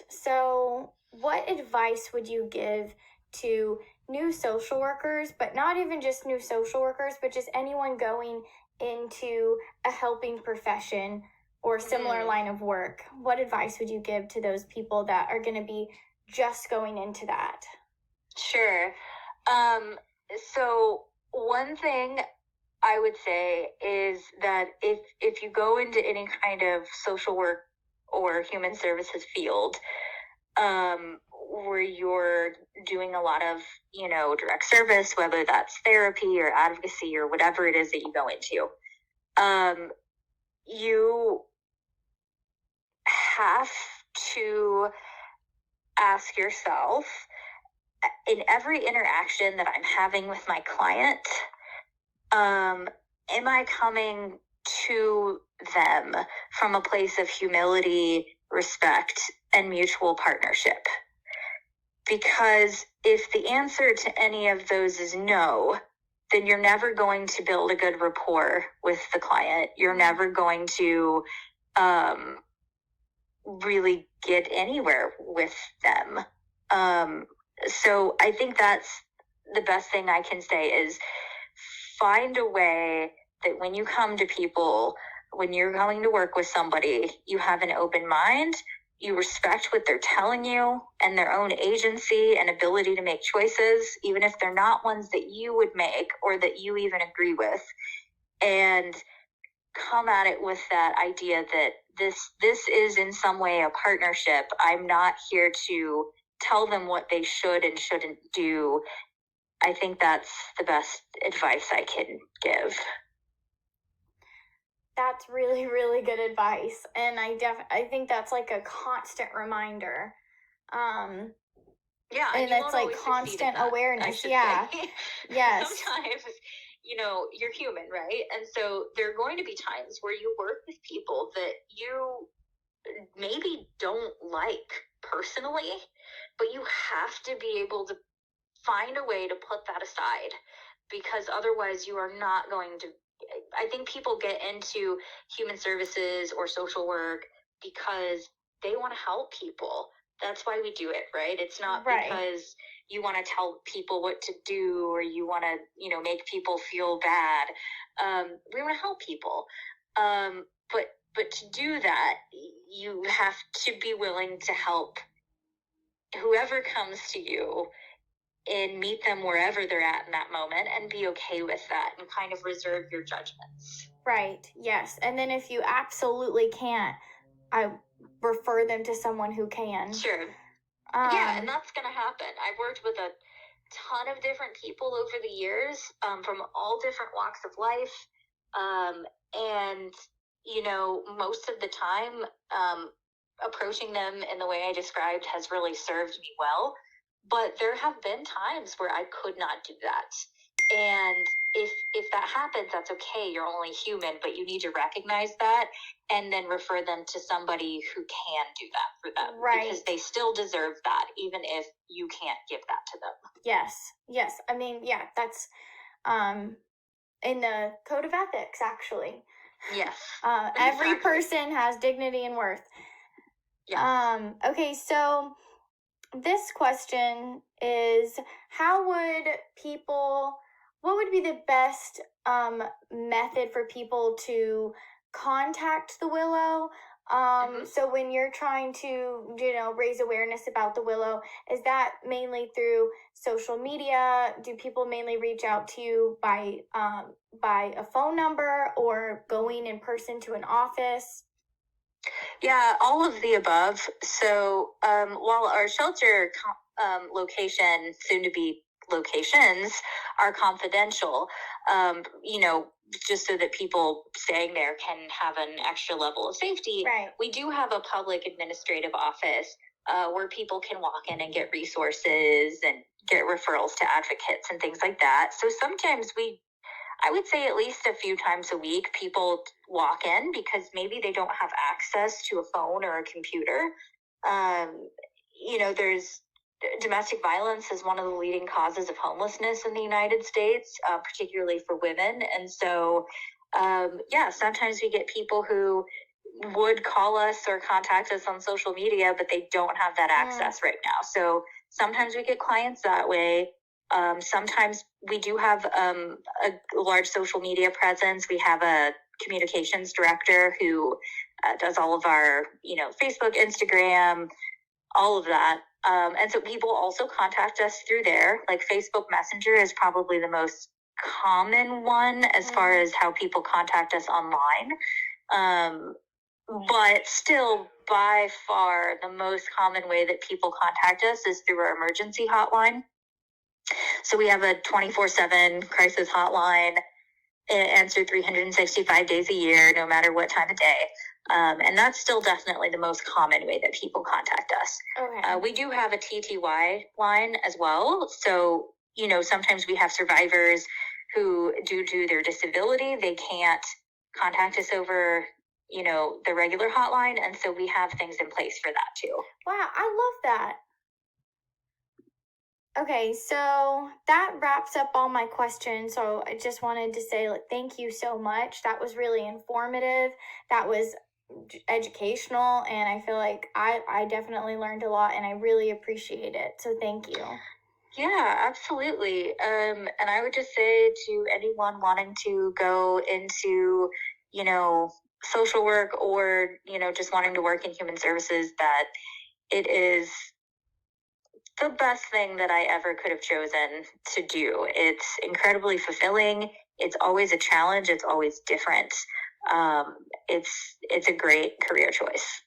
So what advice would you give to new social workers, but not even just new social workers, but just anyone going into a helping profession or similar line of work? What advice would you give to those people that are going to be just going into that? Sure. So one thing I would say is that if you go into any kind of social work or human services field, where you're doing a lot of, direct service, whether that's therapy or advocacy or whatever it is that you go into, you have to ask yourself, in every interaction that I'm having with my client, am I coming to them from a place of humility, respect, and mutual partnership? Because if the answer to any of those is no, then you're never going to build a good rapport with the client. You're never going to really get anywhere with them. So I think that's the best thing I can say is find a way that when you come to people, when you're going to work with somebody, you have an open mind, you respect what they're telling you and their own agency and ability to make choices, even if they're not ones that you would make or that you even agree with, and come at it with that idea that this is in some way a partnership. I'm not here to tell them what they should and shouldn't do. I think that's the best advice I can give. That's really, really good advice. And I think that's like a constant reminder. Yeah. And it's like constant awareness. Yeah. Yes. Sometimes, you're human, right? And so there are going to be times where you work with people that you maybe don't like personally, but you have to be able to find a way to put that aside, because otherwise you are not going to. I think people get into human services or social work because they want to help people. That's why we do it, right? It's not because you want to tell people what to do or you want to, make people feel bad. We want to help people. But to do that, you have to be willing to help whoever comes to you and meet them wherever they're at in that moment and be okay with that and kind of reserve your judgments. Right. Yes. And then if you absolutely can't, I refer them to someone who can. Sure. Yeah, and that's going to happen. I've worked with a ton of different people over the years, from all different walks of life. And, most of the time, approaching them in the way I described has really served me well. But there have been times where I could not do that. And if that happens, that's okay. You're only human, but you need to recognize that and then refer them to somebody who can do that for them. Right. Because they still deserve that, even if you can't give that to them. Yes. Yes. I mean, yeah, that's in the code of ethics, actually. Yes. Every person has dignity and worth. Yeah. Okay, so this question is, what would be the best method for people to contact the Willow? So when you're trying to, raise awareness about the Willow, is that mainly through social media? Do people mainly reach out to you by a phone number or going in person to an office? Yeah, all of the above. So while our shelter location, soon to be locations, are confidential, just so that people staying there can have an extra level of safety, right, we do have a public administrative office where people can walk in and get resources and get referrals to advocates and things like that. So sometimes I would say at least a few times a week, people walk in because maybe they don't have access to a phone or a computer. There's domestic violence is one of the leading causes of homelessness in the United States, particularly for women. And so, sometimes we get people who would call us or contact us on social media, but they don't have that access right now. So sometimes we get clients that way. Sometimes we do have a large social media presence. We have a communications director who does all of our, Facebook, Instagram, all of that. And so people also contact us through there. Like Facebook Messenger is probably the most common one as far as how people contact us online. But still, by far, the most common way that people contact us is through our emergency hotline. So we have a 24/7 crisis hotline, answered 365 days a year, no matter what time of day. And that's still definitely the most common way that people contact us. Okay. We do have a TTY line as well. So, sometimes we have survivors who, due to their disability, they can't contact us over, the regular hotline. And so we have things in place for that too. Wow, I love that. Okay, so that wraps up all my questions. So I just wanted to say, thank you so much. That was really informative. That was educational, and I feel like I definitely learned a lot, and I really appreciate it. So thank you. Yeah, absolutely. And I would just say to anyone wanting to go into, social work or, just wanting to work in human services, that it is the best thing that I ever could have chosen to do. It's incredibly fulfilling. It's always a challenge. It's always different. It's a great career choice.